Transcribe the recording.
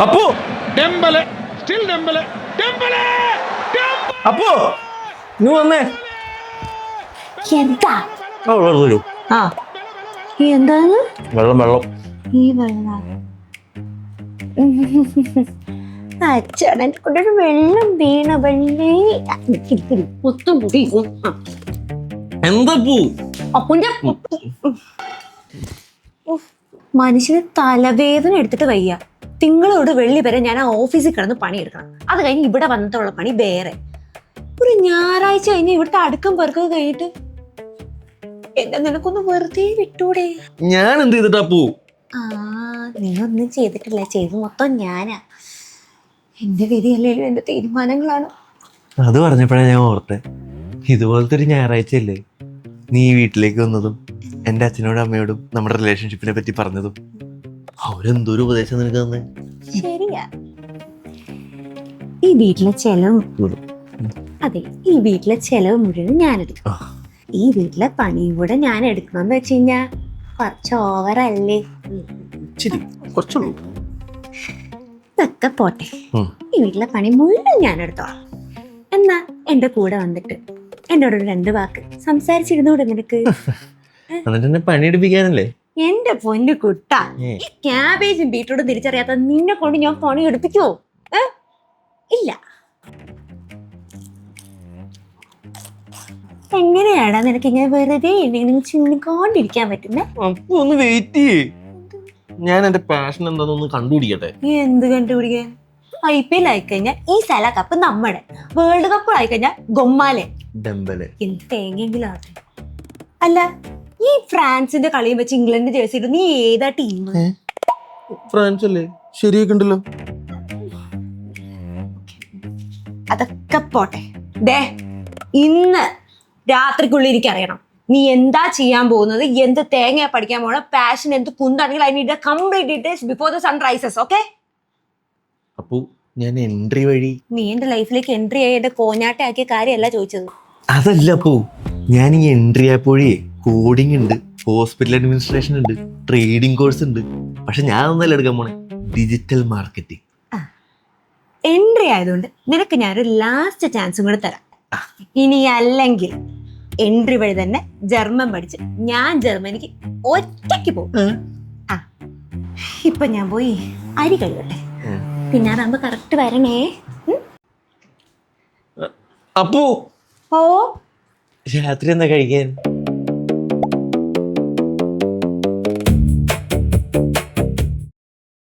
Appu Dembele still Dembele Dembele Appu നീ വന്നേ. എന്താ വെള്ളം തരൂ. ആ ഈ എന്താണ് വെള്ളം വെള്ളം. ഈ വെള്ളം അച്ഛനെ കൊണ്ടൊരു വെള്ളം വീണ വെള്ളേ ഒത്തും കൂടി എന്താ പൂ? അപ്പുന്റെ മനുഷ്യന് തലവേദന എടുത്തിട്ട് വയ്യ. തിങ്കളോട് വെള്ളി വരെ ഞാൻ ആ ഓഫീസിൽ കിടന്ന് പണിയെടുക്കണം. അത് കഴിഞ്ഞ് ഇവിടെ വന്നിട്ടുള്ള പണി വേറെ. ഒരു ഞായറാഴ്ച കഴിഞ്ഞ് ഇവിടുത്തെ അടുക്കം പെറുക്കൊക്കെ കഴിഞ്ഞിട്ട് എന്നെ നിനക്കൊന്ന് വെറുതെ വിട്ടൂടെ? ഞാൻ എന്ത് ചെയ്തിട്ടാ പൂ? ആ നീ ഒന്നും ചെയ്തിട്ടില്ല, ചെയ്ത് മൊത്തം ഞാനാ. എന്റെ വിധിയല്ലേലും എന്റെ തീരുമാനങ്ങളാണ്. അത് പറഞ്ഞപ്പോഴാ ഞാൻ ഓർത്തെ, ഇതുപോലത്തെ ഒരു ഞായറാഴ്ച അല്ലേ നീ വീട്ടിലേക്ക് വന്നതും എൻ്റെ അച്ഛനോടും അമ്മയോടും നമ്മുടെ റിലേഷൻഷിപ്പിനെ പറ്റി പറഞ്ഞതും. അവരെന്തോരം ഉപദേശം നിനക്ക് തന്നെ. ശരിയാ. ഈ വീട്ടിലെ ചെലവ്, അതെ ഈ വീട്ടിലെ ചെലവ് മുഴുവൻ ഞാൻ എടുക്കും. ഈ വീട്ടിലെ പണിയും കൂടെ ഞാൻ എടുക്കണമെന്ന് വെച്ച് കഴിഞ്ഞാ കുറച്ച് ഓവറല്ലേ? കുറച്ചുള്ളൂ. ഇതൊക്കെ പോട്ടെ, ഈ വീട്ടിലെ പണി മുഴുവൻ ഞാൻ എടുത്തോളാം. എന്നാ എന്റെ കൂടെ വന്നിട്ട് എന്നോടൊരു 2 വാക്ക് സംസാരിച്ചിരുന്നൂടെ നിനക്ക്? എന്നിട്ട് എന്നെ പണിയെടുപ്പിക്കാനല്ലേ? എന്റെ പൊന്നു കുട്ട, ഈ ക്യാബേജും ബീട്രൂട്ടും തിരിച്ചറിയാത്ത നിന്നെ കൊണ്ട് ഞാൻ പണി എടുപ്പിക്കുവോ? ഇല്ല. എങ്ങനെയാടാ നിനക്ക് ഇങ്ങനെ വെറുതെ എന്തെങ്കിലും ചിന്നിക്കൊണ്ടിരിക്കാൻ പറ്റുന്നേ? അപ്പൊ ഒന്ന് വെയിറ്റ് ചെയ്യേ, ഞാൻ എന്റെ പാഷൻ എന്താണെന്ന് കണ്ടുപിടിക്കട്ടെ. എന്ത് കണ്ടുപിടിക്കാൻ? IPL ആയിക്കഴിഞ്ഞാൽ ഈ സല കപ്പ് നമ്മുടെ, വേൾഡ് കപ്പ് ആയിക്കഴിഞ്ഞാൽ ഗൊമ്മാലെ. ഡെമ്പലെ എന്ത് തേങ്ങെങ്കിലും ആട്ടെ. അല്ല, ഈ ഫ്രാൻസിന്റെ കളിയും വെച്ച് ഇംഗ്ലണ്ട് ജേഴ്സി നീ ഏതാ ടീം? ഫ്രാൻസ് അല്ലേ? ശരിയാക്കണ്ടല്ലോ. അതൊക്കെ പോട്ടെ. ദേ ഇന്ന് രാത്രിക്കുള്ളിൽ എനിക്കറിയണം നീ എന്താ ചെയ്യാൻ പോകുന്നത്, എന്ത് തേങ്ങ പഠിക്കാൻ പോകണം, പാഷൻ എന്ത് കുന്താണെങ്കിൽ I need complete details before the sun rises. Okay? അപ്പോ ഞാൻ എൻട്രി വഴി നീ എന്റെ ലൈഫിലേക്ക് എൻട്രി ചെയ്യേണ്ട കോഞ്ഞാട്ട ആക്കിയ കാര്യമല്ല ചോദിച്ചത്. അതല്ല അപ്പോ, ഞാൻ ഈ എൻട്രി ആയപ്പോഴേ കോഡിംഗ് ഉണ്ട്, ഹോസ്പിറ്റൽ അഡ്മിനിസ്ട്രേഷൻ ഉണ്ട്, ട്രേഡിംഗ് കോഴ്സ് ഉണ്ട്. പക്ഷെ ഞാൻ ഒന്നല്ല എടുക്കാൻ പോണേ, ഡിജിറ്റൽ മാർക്കറ്റിംഗ്. എൻട്രി ആയതുകൊണ്ട് നിനക്ക് ഞാനൊരു ലാസ്റ്റ് ചാൻസും കൂടെ തരാം. ഇനി അല്ലെങ്കിൽ എൻട്രി വഴി തന്നെ ജർമ്മൻ പഠിച്ച് ഞാൻ ജർമ്മനിക്ക് ഒറ്റയ്ക്ക് പോകും. ഇപ്പൊ ഞാൻ പോയി അരി കഴുകട്ടെ, പിന്നെ അതാകുമ്പോ കറക്റ്റ് വരണേ. അപ്പോ ഓ രാത്രി എന്താ കഴിക്കാൻ?